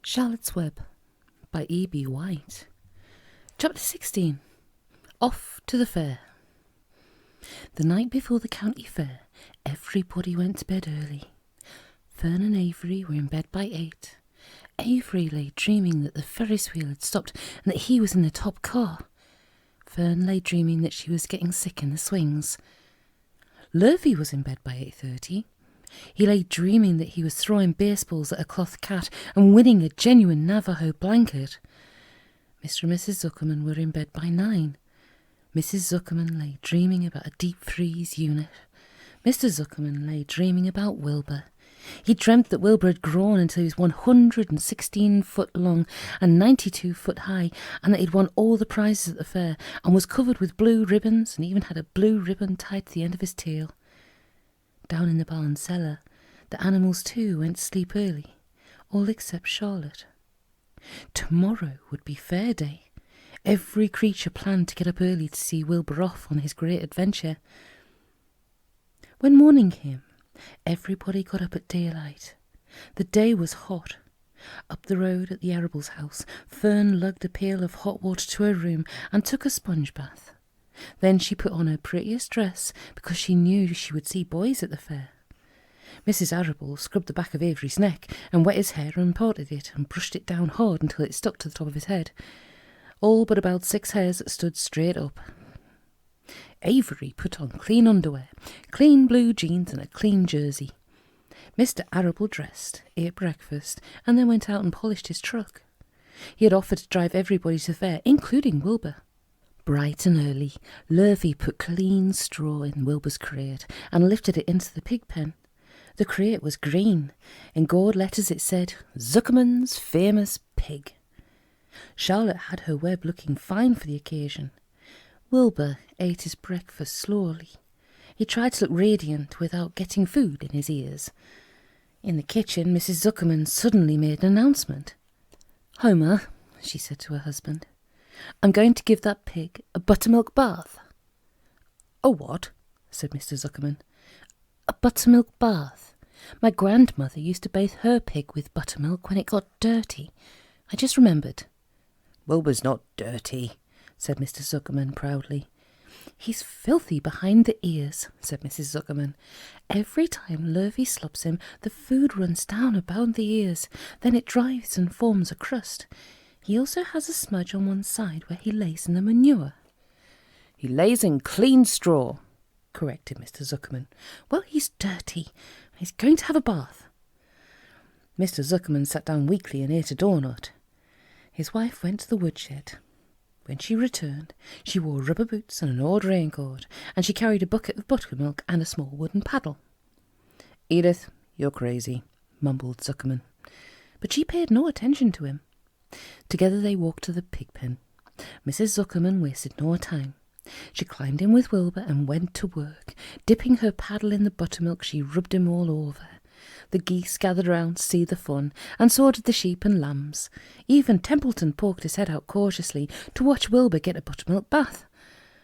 Charlotte's Web by E.B. White. Chapter 16. Off to the fair. The night before the county fair, everybody went to bed early. Fern and Avery were in bed by 8. Avery lay dreaming that the Ferris wheel had stopped and that he was in the top car. Fern lay dreaming that she was getting sick in the swings. Lurvy was in bed by 8:30. He lay dreaming that he was throwing baseballs at a cloth cat and winning a genuine Navajo blanket. Mr. and Mrs. Zuckerman were in bed by 9. Mrs. Zuckerman lay dreaming about a deep freeze unit. Mr. Zuckerman lay dreaming about Wilbur. He dreamt that Wilbur had grown until he was 116 foot long and 92 foot high, and that he'd won all the prizes at the fair and was covered with blue ribbons and even had a blue ribbon tied to the end of his tail. Down in the barn cellar, the animals too went to sleep early, all except Charlotte. Tomorrow would be fair day. Every creature planned to get up early to see Wilbur off on his great adventure. When morning came, everybody got up at daylight. The day was hot. Up the road at the Arable's house, Fern lugged a pail of hot water to her room and took a sponge bath. Then she put on her prettiest dress because she knew she would see boys at the fair. Mrs. Arable scrubbed the back of Avery's neck and wet his hair and parted it and brushed it down hard until it stuck to the top of his head, all but about 6 hairs that stood straight up. Avery put on clean underwear, clean blue jeans and a clean jersey. Mr. Arable dressed, ate breakfast, and then went out and polished his truck. He had offered to drive everybody to the fair, including Wilbur. Bright and early, Lurvy put clean straw in Wilbur's crate and lifted it into the pig pen. The crate was green. In gold letters it said, "Zuckerman's Famous Pig." Charlotte had her web looking fine for the occasion. Wilbur ate his breakfast slowly. He tried to look radiant without getting food in his ears. In the kitchen, Mrs. Zuckerman suddenly made an announcement. "Homer," she said to her husband, "I'm going to give that pig a buttermilk bath." "A what?" said Mr. Zuckerman. "A buttermilk bath. My grandmother used to bathe her pig with buttermilk when it got dirty. I just remembered." "Wilbur's not dirty," said Mr. Zuckerman proudly. "He's filthy behind the ears," said Mrs. Zuckerman. "Every time Lurvy slops him, the food runs down about the ears. Then it dries and forms a crust. He also has a smudge on one side where he lays in the manure." "He lays in clean straw," corrected Mr. Zuckerman. "Well, he's dirty. He's going to have a bath." Mr. Zuckerman sat down weakly and ate a doughnut. His wife went to the woodshed. When she returned, she wore rubber boots and an old raincoat, and she carried a bucket of buttermilk and a small wooden paddle. "Edith, you're crazy," mumbled Zuckerman. But she paid no attention to him. Together they walked to the pig pen. Mrs. Zuckerman wasted no time. She climbed in with Wilbur and went to work. Dipping her paddle in the buttermilk, she rubbed him all over. The geese gathered round to see the fun, and so did the sheep and lambs. Even Templeton poked his head out cautiously to watch Wilbur get a buttermilk bath.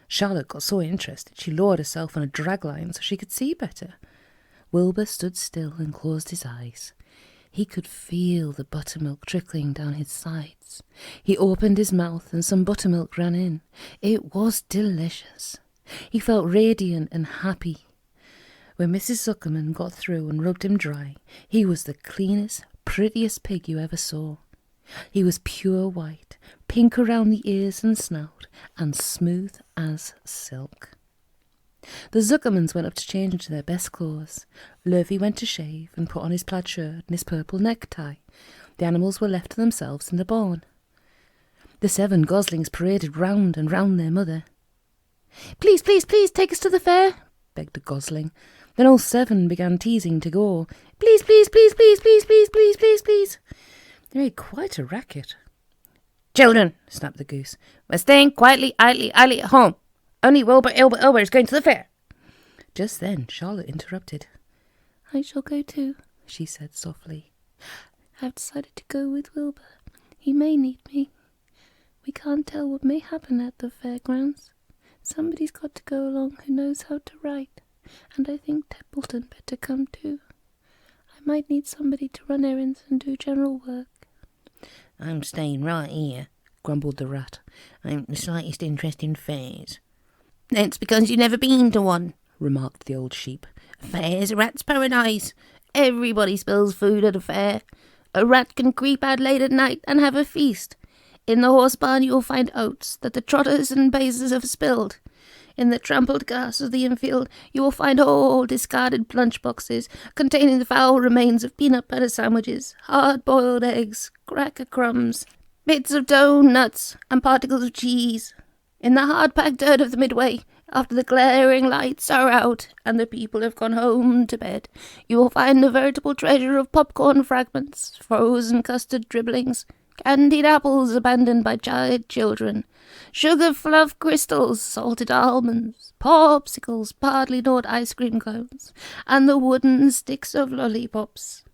Charlotte got so interested she lowered herself on a dragline so she could see better. Wilbur stood still and closed his eyes. He could feel the buttermilk trickling down his sides. He opened his mouth and some buttermilk ran in. It was delicious. He felt radiant and happy. When Mrs. Zuckerman got through and rubbed him dry, he was the cleanest, prettiest pig you ever saw. He was pure white, pink around the ears and snout, and smooth as silk. The Zuckermans went up to change into their best clothes. Lurvy went to shave and put on his plaid shirt and his purple necktie. The animals were left to themselves in the barn. The 7 goslings paraded round and round their mother. "Please, please, please, take us to the fair," begged a gosling. Then all 7 began teasing to go. "Please, please, please, please, please, please, please, please, please." They made quite a racket. "Children," snapped the goose, "we're staying quietly, idly at home. Only Wilbur is going to the fair." Just then Charlotte interrupted. "I shall go too," she said softly. "I've decided to go with Wilbur. He may need me. We can't tell what may happen at the fairgrounds. Somebody's got to go along who knows how to write, and I think Templeton better come too. I might need somebody to run errands and do general work." I'm staying right here, grumbled the rat. I haven't the slightest interest in fairs. That's because you've never been to one, remarked the old sheep. A fair's a rat's paradise. Everybody spills food at a fair. A rat can creep out late at night and have a feast. In the horse barn you will find oats that the trotters and pacers have spilled. In the trampled grass of the infield you will find whole discarded lunch boxes containing the foul remains of peanut butter sandwiches, hard-boiled eggs, cracker crumbs, bits of dough, nuts, and particles of cheese. In the hard-packed dirt of the midway, after the glaring lights are out and the people have gone home to bed, you will find a veritable treasure of popcorn fragments, frozen custard dribblings, candied apples abandoned by tired children, sugar fluff crystals, salted almonds, popsicles, partly gnawed ice cream cones, and the wooden sticks of lollipops.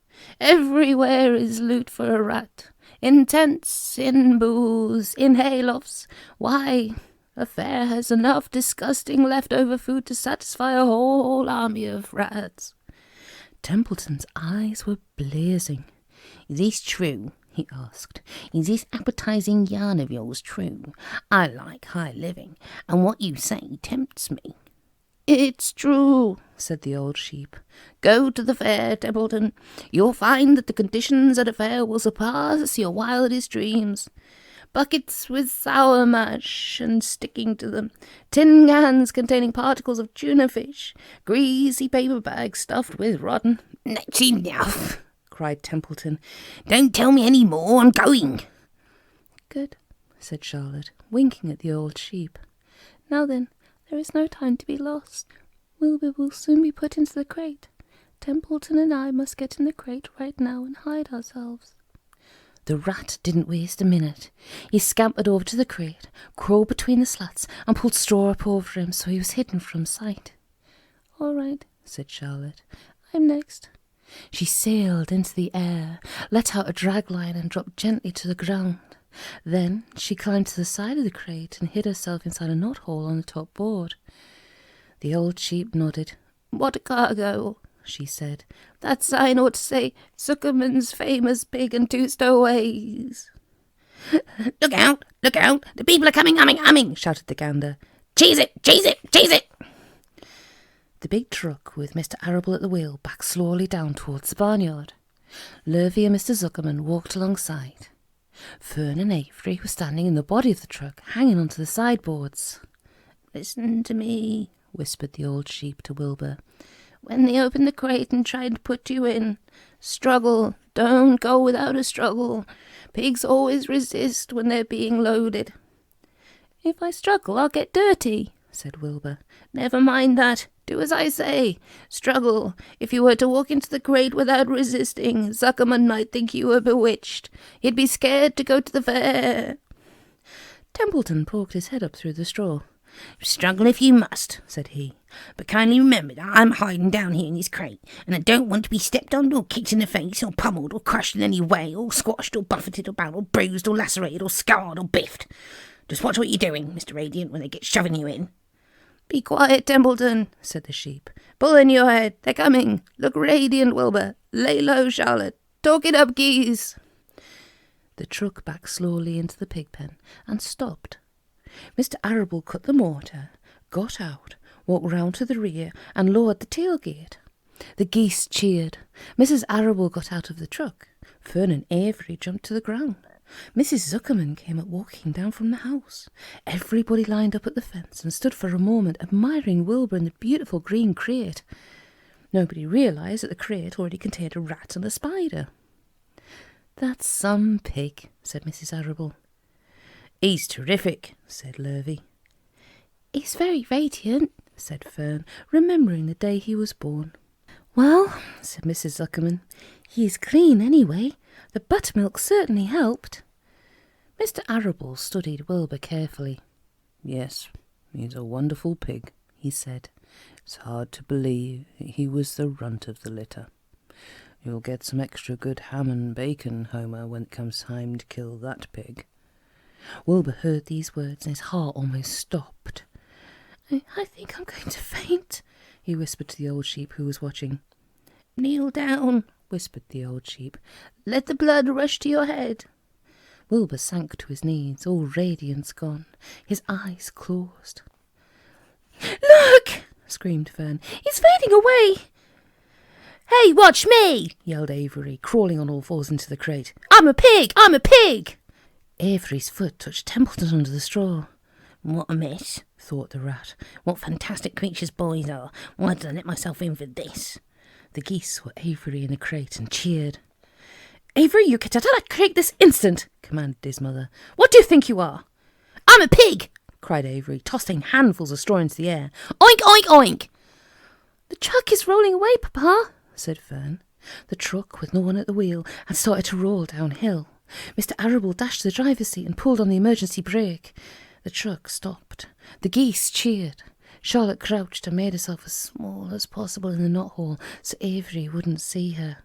Everywhere is loot for a rat, in tents, in booths, in haylofts. Why, a fair has enough disgusting leftover food to satisfy a whole army of rats. Templeton's eyes were blazing. Is this true? He asked. Is this appetizing yarn of yours true? I like high living, and what you say tempts me. It's true, said the old sheep. Go to the fair, Templeton. You'll find that the conditions at a fair will surpass your wildest dreams. Buckets with sour mash and sticking to them, tin cans containing particles of tuna fish, greasy paper bags stuffed with rotten... That's enough, cried Templeton. Don't tell me any more, I'm going. Good, said Charlotte, winking at the old sheep. Now then, there is no time to be lost. Wilbur will soon be put into the crate. Templeton and I must get in the crate right now and hide ourselves. The rat didn't waste a minute. He scampered over to the crate, crawled between the slats, and pulled straw up over him so he was hidden from sight. All right, said Charlotte. I'm next. She sailed into the air, let out a drag line and dropped gently to the ground. Then she climbed to the side of the crate and hid herself inside a knothole on the top board. The old sheep nodded. What a cargo, she said. That sign ought to say, Zuckerman's famous pig and two stowaways. Look out, the people are coming, humming, shouted the gander. Cheese it. The big truck with Mr. Arable at the wheel backed slowly down towards the barnyard. Lurvy and Mr. Zuckerman walked alongside. Fern and Avery were standing in the body of the truck, hanging onto the sideboards. Listen to me, whispered the old sheep to Wilbur. When they open the crate and try to put you in, struggle. Don't go without a struggle. Pigs always resist when they're being loaded. If I struggle, I'll get dirty, said Wilbur. Never mind that. Do as I say. Struggle. If you were to walk into the crate without resisting, Zuckerman might think you were bewitched. He'd be scared to go to the fair. Templeton poked his head up through the straw. Struggle if you must, said he. But kindly remember that I'm hiding down here in this crate, and I don't want to be stepped on or kicked in the face or pummelled or crushed in any way, or squashed or buffeted or bound or bruised or lacerated or scarred or biffed. Just watch what you're doing, Mr. Radiant, when they get shoving you in. Be quiet, Templeton, said the sheep. Pull in your head. They're coming. Look radiant, Wilbur. Lay low, Charlotte. Talk it up, geese. The truck backed slowly into the pig pen and stopped. Mr. Arable cut the mortar, got out, walked round to the rear and lowered the tailgate. The geese cheered. Mrs. Arable got out of the truck. Fern and Avery jumped to the ground. Mrs. Zuckerman came up walking down from the house. Everybody lined up at the fence and stood for a moment admiring Wilbur in the beautiful green crate. Nobody realised that the crate already contained a rat and a spider. That's some pig, said Mrs. Arable. He's terrific, said Lurvy. He's very radiant, said Fern, remembering the day he was born. Well, said Mrs. Zuckerman, he's clean anyway. The buttermilk certainly helped. Mr. Arable studied Wilbur carefully. Yes, he's a wonderful pig, he said. It's hard to believe he was the runt of the litter. You'll get some extra good ham and bacon, Homer, when it comes time to kill that pig. Wilbur heard these words and his heart almost stopped. I think I'm going to faint, he whispered to the old sheep who was watching. Kneel down, whispered the old sheep. Let the blood rush to your head. Wilbur sank to his knees, all radiance gone, his eyes closed. "Look!" screamed Fern. "He's fading away!" "Hey, watch me!" yelled Avery, crawling on all fours into the crate. "I'm a pig! I'm a pig!" Avery's foot touched Templeton under the straw. "What a mess," thought the rat. "What fantastic creatures boys are. Why did I let myself in for this?" The geese saw Avery in the crate and cheered. "Avery, you get out of that crate this instant!" commanded his mother. "What do you think you are?" "I'm a pig!" cried Avery, tossing handfuls of straw into the air. "Oink, oink, oink!" "The truck is rolling away, Papa," said Fern. The truck, with no one at the wheel, had started to roll downhill. Mr. Arable dashed to the driver's seat and pulled on the emergency brake. The truck stopped. The geese cheered. Charlotte crouched and made herself as small as possible in the knothole so Avery wouldn't see her.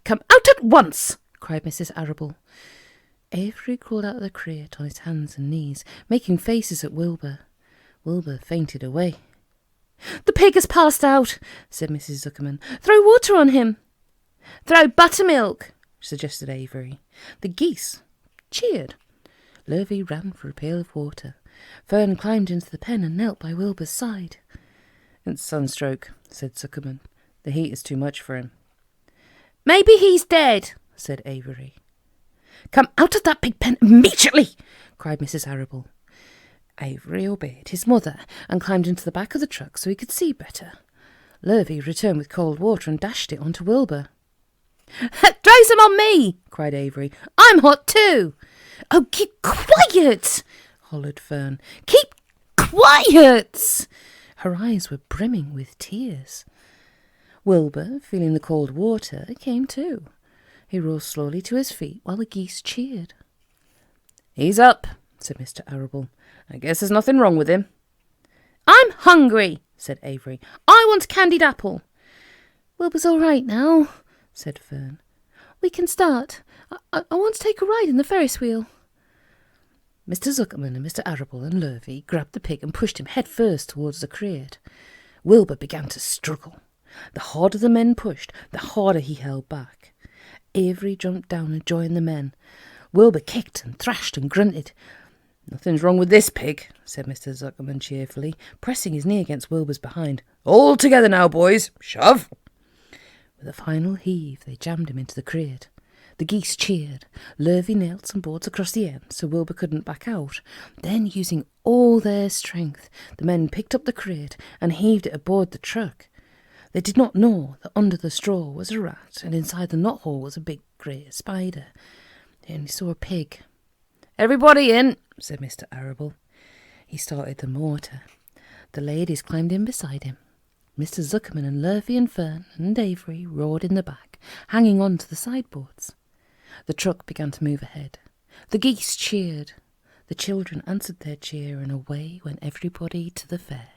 "Come out at once!" cried Mrs. Arable. Avery crawled out of the crate on his hands and knees, making faces at Wilbur. Wilbur fainted away. "The pig has passed out," said Mrs. Zuckerman. "Throw water on him." "Throw buttermilk," suggested Avery. The geese cheered. Lurvy ran for a pail of water. Fern climbed into the pen and knelt by Wilbur's side. "It's sunstroke," said Zuckerman. "The heat is too much for him." "Maybe he's dead," said Avery. "Come out of that pig pen immediately!" cried Mrs. Arable. Avery obeyed his mother and climbed into the back of the truck so he could see better. Lurvy returned with cold water and dashed it onto Wilbur. "Throw some on me!" cried Avery. "I'm hot too." "Oh, keep quiet!" hollered Fern. "Keep quiet!" Her eyes were brimming with tears. Wilbur, feeling the cold water, came too. He rose slowly to his feet while the geese cheered. "He's up," said Mr. Arable. "I guess there's nothing wrong with him." "I'm hungry," said Avery. "I want a candied apple." "Wilbur's all right now," said Fern. "We can start. I want to take a ride in the Ferris wheel." Mr. Zuckerman and Mr. Arable and Lurvy grabbed the pig and pushed him head first towards the crate. Wilbur began to struggle. The harder the men pushed, the harder he held back. Avery jumped down and joined the men. Wilbur kicked and thrashed and grunted. "Nothing's wrong with this pig," said Mr. Zuckerman cheerfully, pressing his knee against Wilbur's behind. "All together now, boys. Shove!" With a final heave, they jammed him into the crate. The geese cheered. Lurvy nailed some boards across the end so Wilbur couldn't back out. Then, using all their strength, the men picked up the crate and heaved it aboard the truck. They did not know that under the straw was a rat and inside the knothole was a big grey spider. They only saw a pig. "Everybody in," said Mr. Arable. He started the motor. The ladies climbed in beside him. Mr. Zuckerman and Lurvy and Fern and Avery roared in the back, hanging on to the sideboards. The truck began to move ahead. The geese cheered. The children answered their cheer, and away went everybody to the fair.